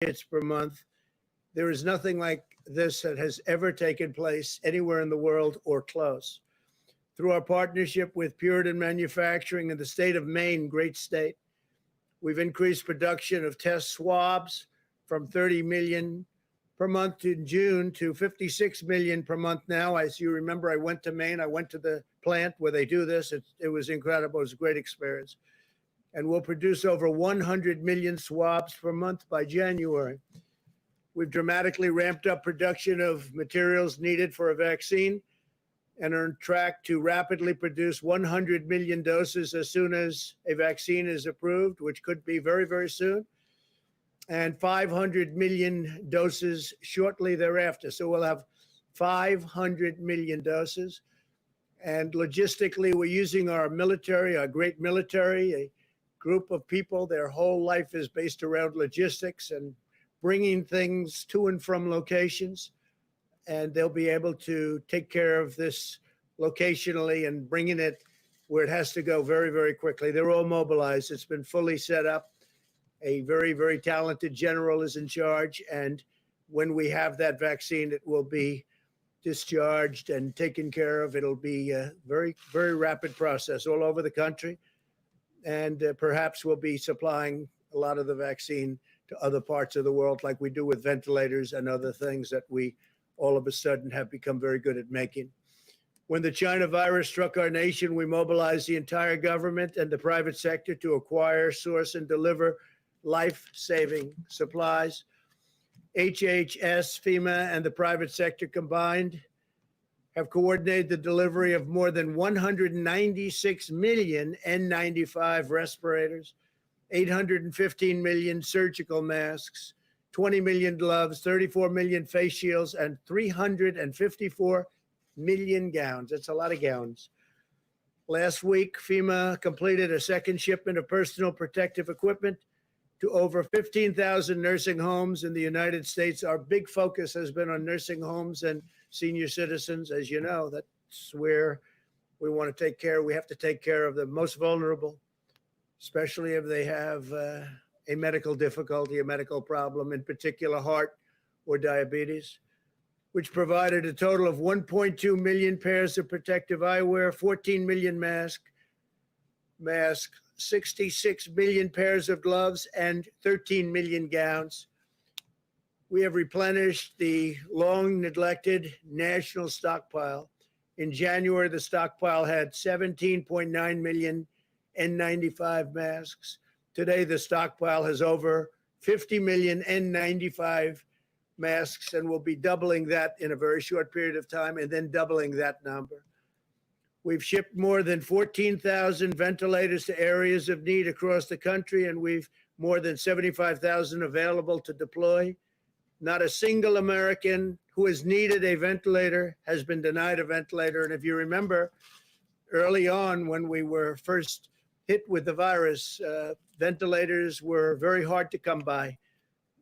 hits per month. There is nothing like this that has ever taken place anywhere in the world or close. Through our partnership with Puritan Manufacturing in the state of Maine, great state, we've increased production of test swabs from 30 million per month in June to 56 million per month now. As you remember, I went to Maine. I went to the plant where they do this. It was incredible. It was a great experience. And we'll produce over 100 million swabs per month by January. We've dramatically ramped up production of materials needed for a vaccine and are on track to rapidly produce 100 million doses as soon as a vaccine is approved, which could be very, very soon, and 500 million doses shortly thereafter. So we'll have 500 million doses. And logistically, we're using our military, our great military, a group of people, their whole life is based around logistics and bringing things to and from locations. And they'll be able to take care of this locationally and bringing it where it has to go very, very quickly. They're all mobilized. It's been fully set up. A very, very talented general is in charge. And when we have that vaccine, it will be discharged and taken care of. It'll be a very, very rapid process all over the country. And perhaps we'll be supplying a lot of the vaccine to other parts of the world like we do with ventilators and other things that we all of a sudden have become very good at making. When the China virus struck our nation, we mobilized the entire government and the private sector to acquire, source, and deliver life-saving supplies. HHS, FEMA, and the private sector combined have coordinated the delivery of more than 196 million N95 respirators, 815 million surgical masks, 20 million gloves, 34 million face shields, and 354 million gowns. That's a lot of gowns. Last week, FEMA completed a second shipment of personal protective equipment to over 15,000 nursing homes in the United States. Our big focus has been on nursing homes and senior citizens. As you know, that's where we want to take care. We have to take care of the most vulnerable, especially if they have a medical difficulty, a medical problem, in particular heart or diabetes, which provided a total of 1.2 million pairs of protective eyewear, 14 million masks, 66 million pairs of gloves, and 13 million gowns. We have replenished the long neglected national stockpile. In January, the stockpile had 17.9 million N95 masks. Today, the stockpile has over 50 million N95 masks, and we'll be doubling that in a very short period of time and then doubling that number. We've shipped more than 14,000 ventilators to areas of need across the country, and we've more than 75,000 available to deploy. Not a single American who has needed a ventilator has been denied a ventilator. And if you remember, early on when we were first hit with the virus, ventilators were very hard to come by.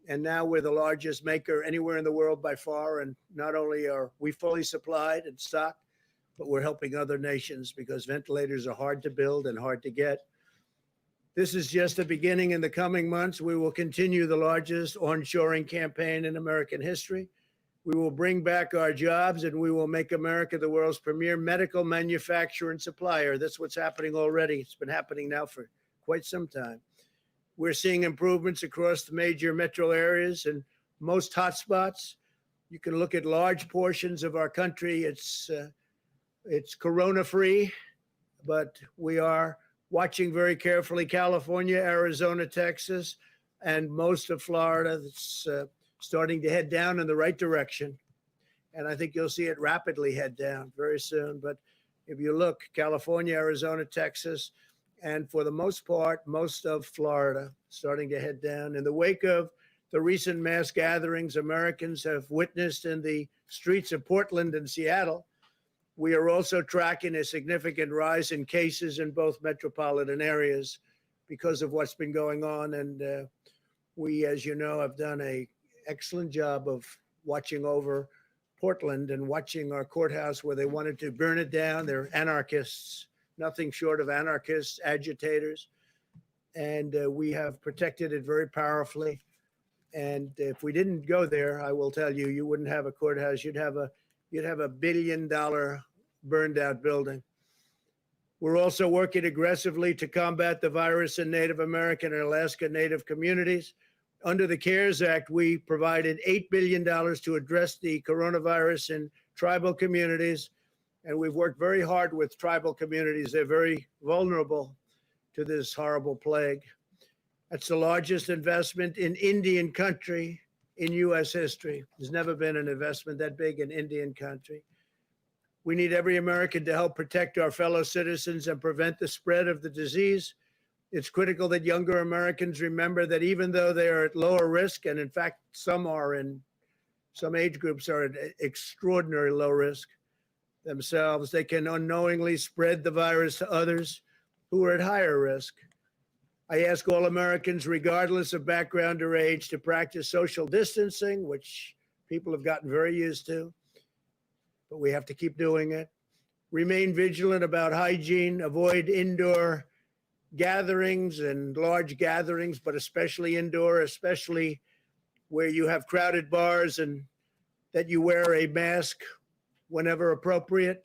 And now we're the largest maker anywhere in the world by far. And not only are we fully supplied and stocked, but we're helping other nations because ventilators are hard to build and hard to get. This is just the beginning. In the coming months, we will continue the largest onshoring campaign in American history. We will bring back our jobs, and we will make America the world's premier medical manufacturer and supplier. That's what's happening already. It's been happening now for quite some time. We're seeing improvements across the major metro areas and most hotspots. You can look at large portions of our country. It's corona-free, but we are watching very carefully California, Arizona, Texas, and most of Florida. That's starting to head down in the right direction. And I think you'll see it rapidly head down very soon. But if you look, California, Arizona, Texas, and for the most part, most of Florida starting to head down. In the wake of the recent mass gatherings Americans have witnessed in the streets of Portland and Seattle, we are also tracking a significant rise in cases in both metropolitan areas because of what's been going on. And we, as you know, have done an excellent job of watching over Portland and watching our courthouse where they wanted to burn it down. They're anarchists, nothing short of anarchists, agitators. And we have protected it very powerfully. And if we didn't go there, I will tell you, you wouldn't have a courthouse. You'd have a $1 billion burned out building. We're also working aggressively to combat the virus in Native American and Alaska Native communities. Under the CARES Act, we provided $8 billion to address the coronavirus in tribal communities. And we've worked very hard with tribal communities. They're very vulnerable to this horrible plague. That's the largest investment in Indian country in U.S. history. There's never been an investment that big in Indian country. We need every American to help protect our fellow citizens and prevent the spread of the disease. It's critical that younger Americans remember that even though they are at lower risk, and in fact, some age groups are at extraordinary low risk themselves, they can unknowingly spread the virus to others who are at higher risk. I ask all Americans, regardless of background or age, to practice social distancing, which people have gotten very used to, but we have to keep doing it. Remain vigilant about hygiene, avoid indoor gatherings and large gatherings, but especially indoor, especially where you have crowded bars, and that you wear a mask whenever appropriate.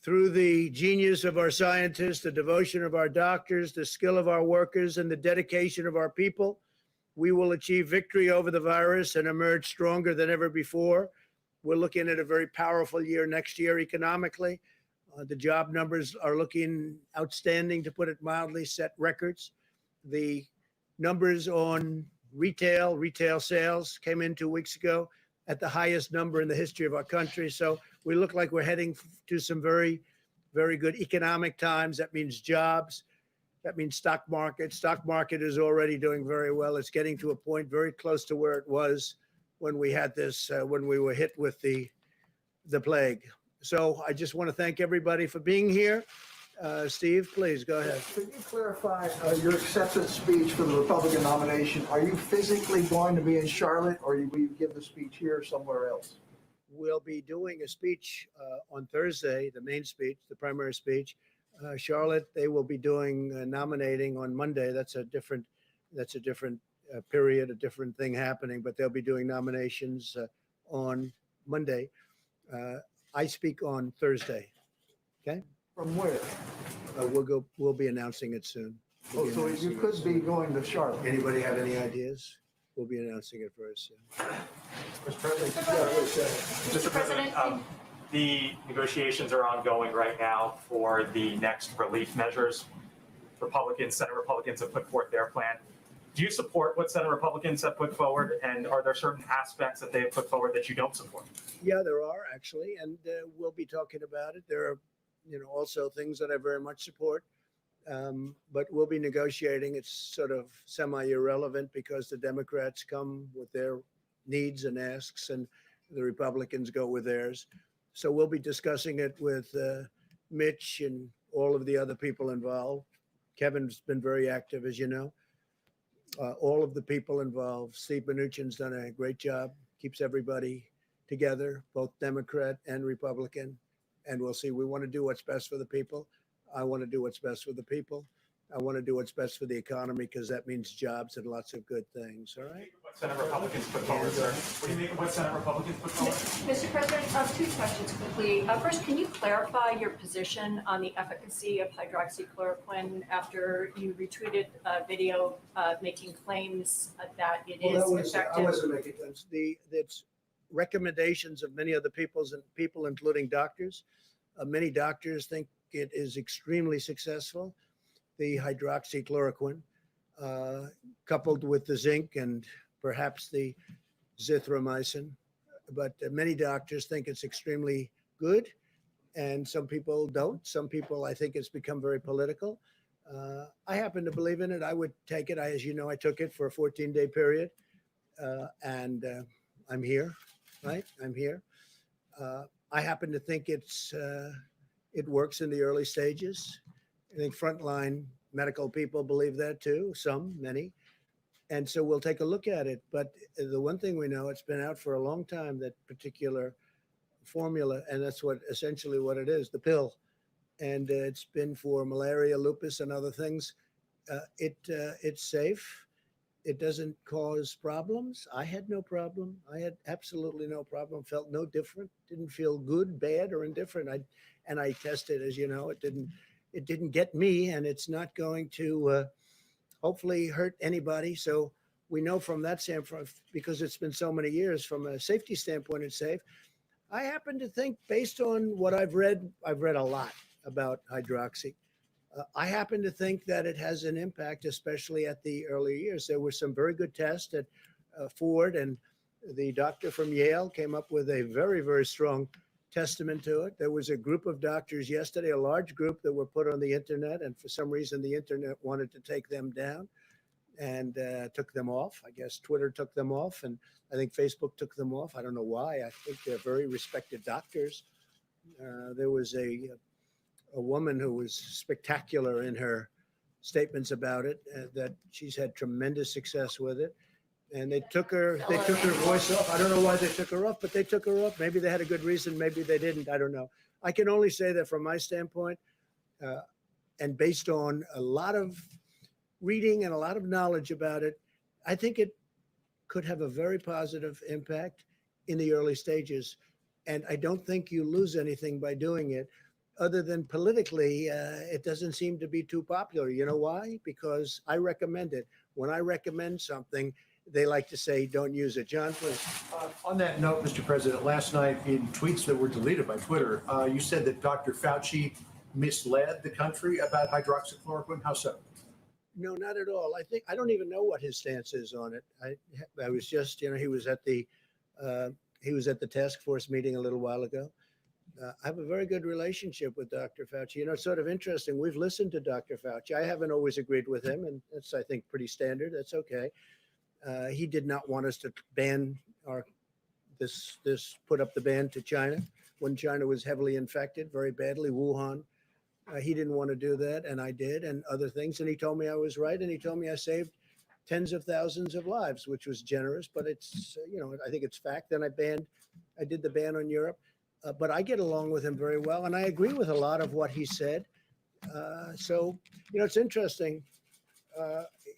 Through the genius of our scientists, the devotion of our doctors, the skill of our workers, and the dedication of our people, we will achieve victory over the virus and emerge stronger than ever before. We're looking at a very powerful year next year economically. The job numbers are looking outstanding, to put it mildly, set records. The numbers on retail sales came in 2 weeks ago at the highest number in the history of our country. So we look like we're heading to some very, very good economic times. That means jobs. That means stock market. Stock market is already doing very well. It's getting to a point very close to where it was when we had this, when we were hit with the plague. So I just want to thank everybody for being here. Steve, please go ahead. Could you clarify your acceptance speech for the Republican nomination? Are you physically going to be in Charlotte, or will you give the speech here or somewhere else? We'll be doing a speech on Thursday, the main speech, the primary speech. Charlotte, they will be doing nominating on Monday. That's a different period, a different thing happening, but they'll be doing nominations on Monday. I speak on Thursday. Okay. From where? We'll be announcing it soon. Oh, so you could be going to Charlotte. Anybody have any ideas? We'll be announcing it very soon. Mr. President. Mr. President, the negotiations are ongoing right now for the next relief measures. Senate Republicans have put forth their plan. Do you support what Senate Republicans have put forward, and are there certain aspects that they have put forward that you don't support? Yeah, there are actually, and we'll be talking about it. There are, also things that I very much support, but we'll be negotiating. It's sort of semi-irrelevant because the Democrats come with their needs and asks, and the Republicans go with theirs. So we'll be discussing it with Mitch and all of the other people involved. Kevin's been very active, as you know. All of the people involved. Steve Mnuchin's done a great job, keeps everybody together, both Democrat and Republican. And we'll see. We want to do what's best for the people. I want to do what's best for the people. I want to do what's best for the economy, because that means jobs and lots of good things. All right. What Senate Republicans put forward, sir? What do you make of what Senate Republicans put forward? Mr. President, two questions quickly. First, can you clarify your position on the efficacy of hydroxychloroquine after you retweeted a video making claims that it is effective? I wasn't making claims. It's recommendations of many other people, including doctors. Many doctors think it is extremely successful. The hydroxychloroquine, coupled with the zinc and perhaps the zithromycin. But many doctors think it's extremely good, and some people don't. Some people, I think it's become very political. I happen to believe in it. I would take it. As you know, I took it for a 14-day period, and I'm here, right? I'm here. I happen to think it works in the early stages. I think frontline medical people believe that too, many. And so we'll take a look at it. But the one thing we know, it's been out for a long time, that particular formula, and that's essentially what it is, the pill. And it's been for malaria, lupus, and other things. It's safe. it doesn't cause problems. I had no problem. I had absolutely no problem. Felt no different. Didn't feel good, bad, or indifferent. I tested, as you know. It didn't get me, and it's not going to hopefully hurt anybody. So we know from that standpoint, because it's been so many years, from a safety standpoint, it's safe. I happen to think, based on what I've read a lot about hydroxy. I happen to think that it has an impact, especially at the early years. There were some very good tests at Ford, and the doctor from Yale came up with a very, very strong testament to it. There was a group of doctors yesterday, a large group, that were put on the internet, and for some reason the internet wanted to take them down and took them off. I guess Twitter took them off, and I think Facebook took them off. I don't know why. I think they're very respected doctors. There was a woman who was spectacular in her statements about it, that she's had tremendous success with it. And they took her voice off. I don't know why they took her off, but they took her off. Maybe they had a good reason. Maybe they didn't. I don't know. I can only say that from my standpoint, and based on a lot of reading and a lot of knowledge about it, I think it could have a very positive impact in the early stages. And I don't think you lose anything by doing it, other than politically, it doesn't seem to be too popular. You know why? Because I recommend it. When I recommend something, they like to say, don't use it. John, please. On that note, Mr. President, last night in tweets that were deleted by Twitter, you said that Dr. Fauci misled the country about hydroxychloroquine. How so? No, not at all. I don't even know what his stance is on it. I was just, he was at the task force meeting a little while ago. I have a very good relationship with Dr. Fauci. It's sort of interesting. We've listened to Dr. Fauci. I haven't always agreed with him, and that's, I think, pretty standard. That's okay. He did not want us to ban put up the ban to China when China was heavily infected very badly, Wuhan. He didn't want to do that, and I did, and other things. And he told me I was right, and he told me I saved tens of thousands of lives, which was generous, but it's, I think it's fact. Then I did the ban on Europe. But I get along with him very well, and I agree with a lot of what he said. So, it's interesting.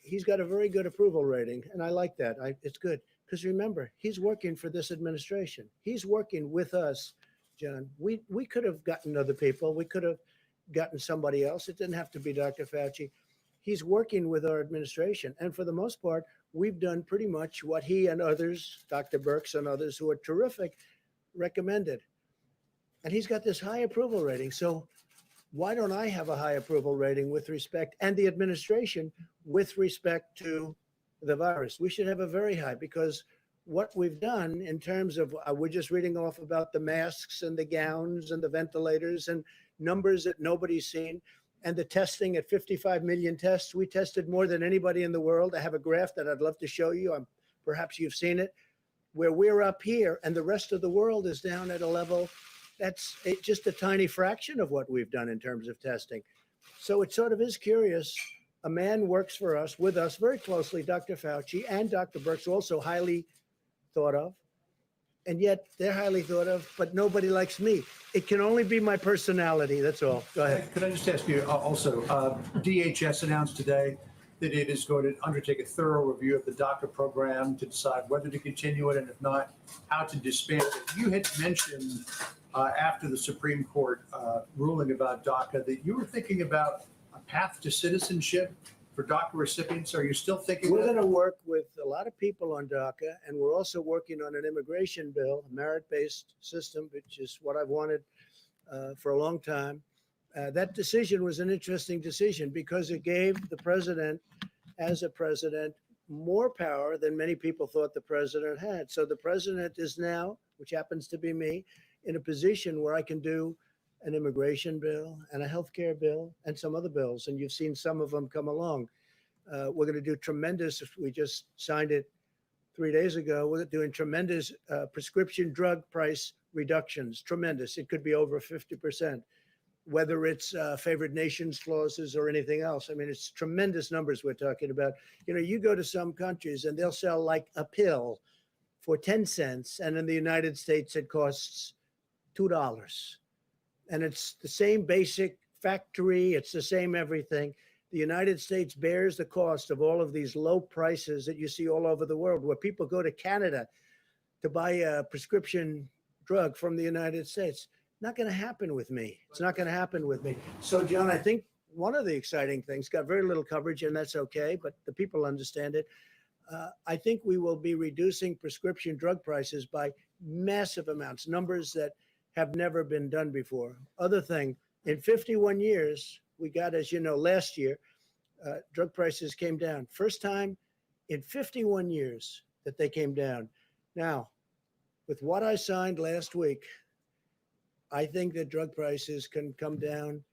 He's got a very good approval rating, and I like that. It's good because, remember, he's working for this administration. He's working with us, John. We could have gotten other people. We could have gotten somebody else. It didn't have to be Dr. Fauci. He's working with our administration, and for the most part, we've done pretty much what he and others, Dr. Birx and others who are terrific, recommended. And he's got this high approval rating. So why don't I have a high approval rating with respect, and the administration with respect to the virus? We should have a very high, because what we've done in terms of, we're just reading off about the masks and the gowns and the ventilators and numbers that nobody's seen, and the testing at 55 million tests. We tested more than anybody in the world. I have a graph that I'd love to show you. Perhaps you've seen it, where we're up here and the rest of the world is down at a level that's just a tiny fraction of what we've done in terms of testing. So it sort of is curious. A man works for us, with us very closely, Dr. Fauci and Dr. Birx, also highly thought of. And yet they're highly thought of, but nobody likes me. It can only be my personality. That's all. Go ahead. Could I just ask you also, DHS announced today that it is going to undertake a thorough review of the DACA program to decide whether to continue it, and if not, how to disband it. You had mentioned after the Supreme Court ruling about DACA that you were thinking about a path to citizenship for DACA recipients. Are you still thinking We're that? going to work with a lot of people on DACA, and we're also working on an immigration bill, a merit-based system, which is what I've wanted for a long time. That decision was an interesting decision because it gave the president, as a president, more power than many people thought the president had. So the president is now, which happens to be me, in a position where I can do an immigration bill and a healthcare bill and some other bills. And you've seen some of them come along. We're going to do tremendous, we just signed it 3 days ago, we're doing tremendous prescription drug price reductions, tremendous. It could be over 50%, whether it's favored nations clauses or anything else. I mean, it's tremendous numbers we're talking about. You go to some countries and they'll sell like a pill for 10 cents. And in the United States, it costs $2. And it's the same basic factory. It's the same everything. The United States bears the cost of all of these low prices that you see all over the world, where people go to Canada to buy a prescription drug from the United States. Not going to happen with me. It's not going to happen with me. So, John, I think one of the exciting things got very little coverage, and that's okay, but the people understand it. I think we will be reducing prescription drug prices by massive amounts, numbers that have never been done before. Other thing, in 51 years, we got, as you know, last year, drug prices came down. First time in 51 years that they came down. Now, with what I signed last week, I think that drug prices can come down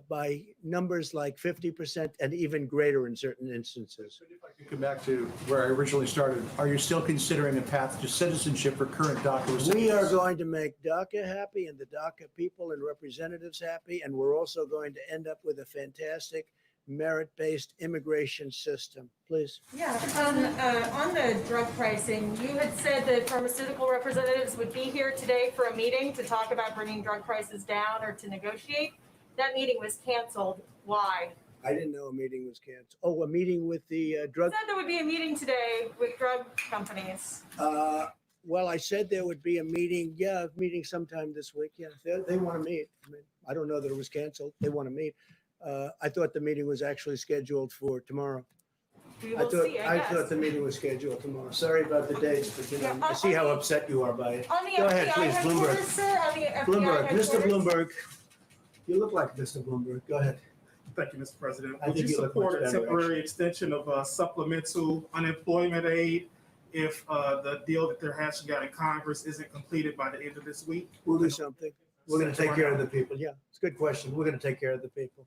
by numbers like 50% and even greater in certain instances. If I could come back to where I originally started, are you still considering a path to citizenship for current DACA recipients? We are going to make Daca happy and the Daca people and representatives happy, and we're also going to end up with a fantastic merit-based immigration system. Please. Yeah, on the drug pricing, you had said that pharmaceutical representatives would be here today for a meeting to talk about bringing drug prices down or to negotiate. That meeting was canceled. Why? I didn't know a meeting was canceled. Oh, a meeting with the drug. You said there would be a meeting today with drug companies. Well, I said there would be a meeting. Yeah, a meeting sometime this week. Yeah, they want to meet. I mean, I don't know that it was canceled. They want to meet. I thought the meeting was actually scheduled for tomorrow. We will see, I guess. thought the meeting was scheduled tomorrow. Sorry about the dates, but you know, Yeah, I see how upset you are by it. On the Go ahead, FBI please, Bloomberg. headquarters, sir, on the FBI Bloomberg, Mr. headquarters. Bloomberg. You look like Mr. Bloomberg. Go ahead. Thank you, Mr. President. I Would think you you look support much a better, temporary extension of supplemental unemployment aid if the deal that they're hashing out in Congress isn't completed by the end of this week? We'll do something. We're going to take care of the people. Yeah, it's a good question. We're going to take care of the people.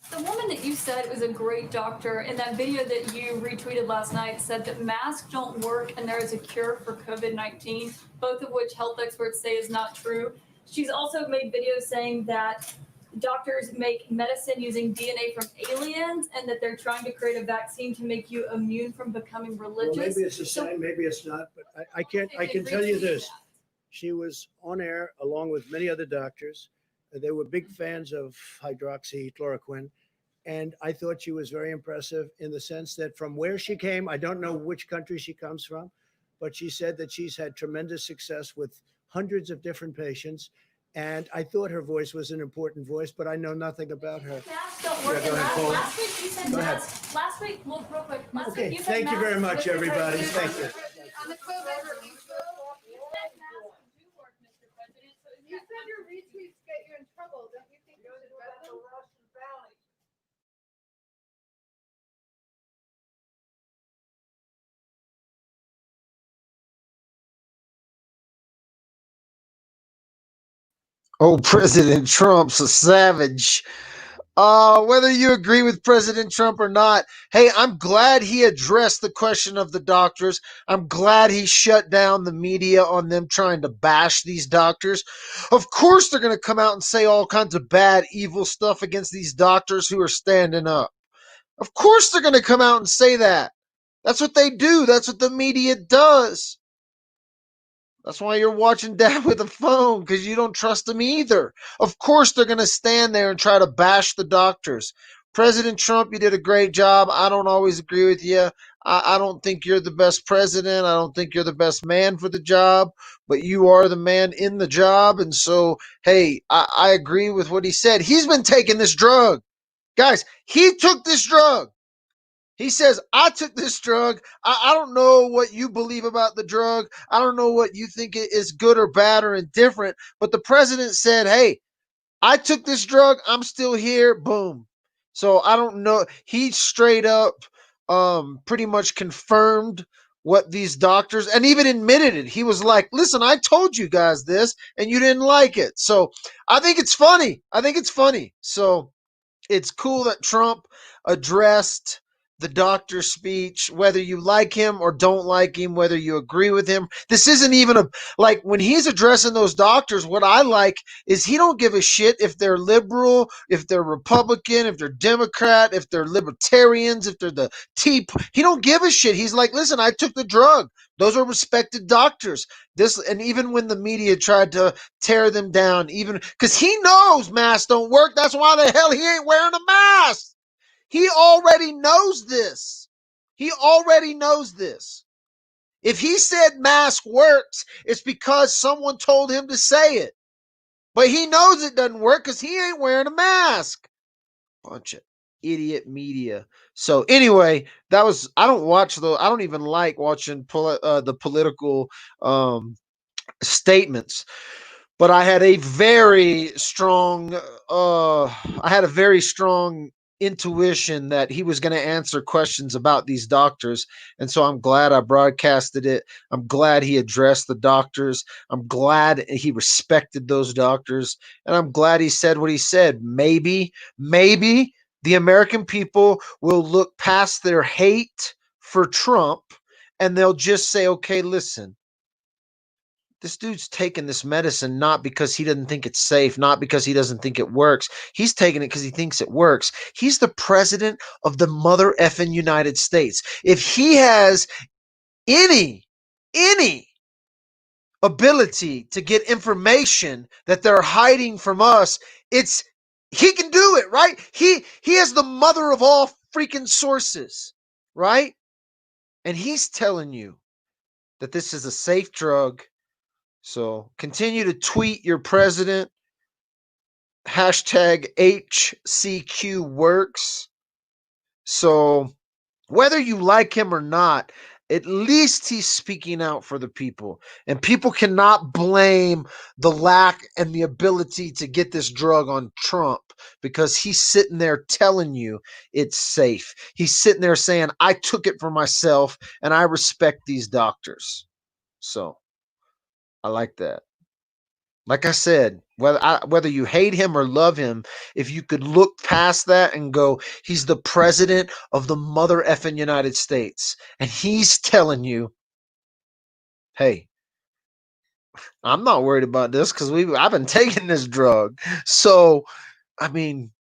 The woman that you said was a great doctor in that video that you retweeted last night said that masks don't work and there is a cure for COVID-19, both of which health experts say is not true. She's also made videos saying that doctors make medicine using DNA from aliens and that they're trying to create a vaccine to make you immune from becoming Well, religious. maybe it's a sign, maybe it's not, but I can tell you this. She was on air along with many other doctors. They were big fans of hydroxychloroquine. And I thought she was very impressive in the sense that from where she came, I don't know which country she comes from, but she said that she's had tremendous success with hundreds of different patients. And I thought her voice was an important voice, but I know nothing about her. Masks don't work. Yeah, go ahead, Paul. Last week you said Go ahead. masks. Last week, well, real quick. Last Okay, week you said thank you very masks much, would everybody. protect Thank you. On the COVID relief. You said masks do work, Mr. President. So is You that- said your retweets get you in trouble. Don't you think you should vet them? Oh, President Trump's a savage. Whether you agree with President Trump or not, hey, I'm glad he addressed the question of the doctors. I'm glad he shut down the media on them trying to bash these doctors. Of course, they're going to come out and say all kinds of bad, evil stuff against these doctors who are standing up. Of course, they're going to come out and say that. That's what they do. That's what the media does. That's why you're watching Dad with a phone, because you don't trust them either. Of course, they're going to stand there and try to bash the doctors. President Trump, you did a great job. I don't always agree with you. I don't think you're the best president. I don't think you're the best man for the job, but you are the man in the job. And so, hey, I agree with what he said. He's been taking this drug. Guys, he took this drug. He says, I took this drug. I don't know what you believe about the drug. I don't know what you think is good or bad or indifferent. But the president said, hey, I took this drug. I'm still here. Boom. So I don't know. He straight up pretty much confirmed what these doctors, and even admitted it. He was like, listen, I told you guys this and you didn't like it. So I think it's funny. So it's cool that Trump addressed the doctor's speech, whether you like him or don't like him, whether you agree with him. This isn't even like when he's addressing those doctors, what I like is he don't give a shit if they're liberal, if they're Republican, if they're Democrat, if they're libertarians, if they're the Tea. He don't give a shit. He's like, listen, I took the drug. Those are respected doctors. And even when the media tried to tear them down, even because he knows masks don't work, that's why the hell he ain't wearing a mask. He already knows this. He already knows this. If he said mask works, it's because someone told him to say it. But he knows it doesn't work because he ain't wearing a mask. Bunch of idiot media. So anyway, that was, I don't even like watching the political statements, but I had a very strong intuition that he was going to answer questions about these doctors, and so I'm glad I broadcasted it. I'm glad he addressed the doctors. I'm glad he respected those doctors, and I'm glad he said what he said. Maybe the American people will look past their hate for Trump and they'll just say, okay, listen, this dude's taking this medicine not because he doesn't think it's safe, not because he doesn't think it works. He's taking it because he thinks it works. He's the president of the mother effing United States. If he has any ability to get information that they're hiding from us, it's he can do it, right? He is the mother of all freaking sources, right? And he's telling you that this is a safe drug. So continue to tweet your president. Hashtag HCQ works. So whether you like him or not, at least he's speaking out for the people. And people cannot blame the lack and the ability to get this drug on Trump because he's sitting there telling you it's safe. He's sitting there saying, I took it for myself and I respect these doctors. So I like that. Like I said, whether you hate him or love him, if you could look past that and go, he's the president of the mother effing United States, and he's telling you, hey, I'm not worried about this because I've been taking this drug. So, I mean,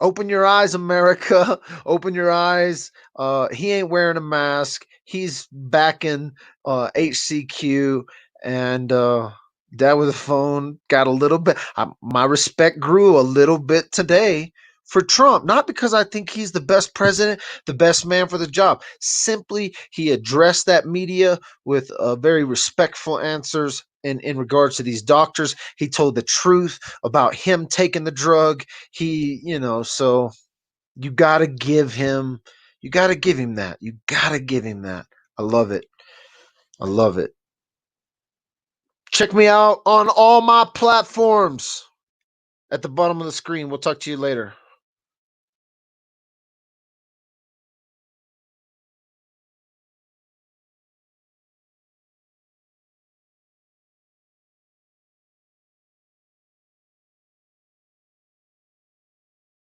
open your eyes, America. Open your eyes. He ain't wearing a mask. He's backing HCQ, and dad with a phone got a little bit. My respect grew a little bit today for Trump, not because I think he's the best president, the best man for the job. Simply, he addressed that media with very respectful answers. In regards to these doctors, he told the truth about him taking the drug. So you got to give him that. You got to give him that. I love it. I love it. Check me out on all my platforms at the bottom of the screen. We'll talk to you later.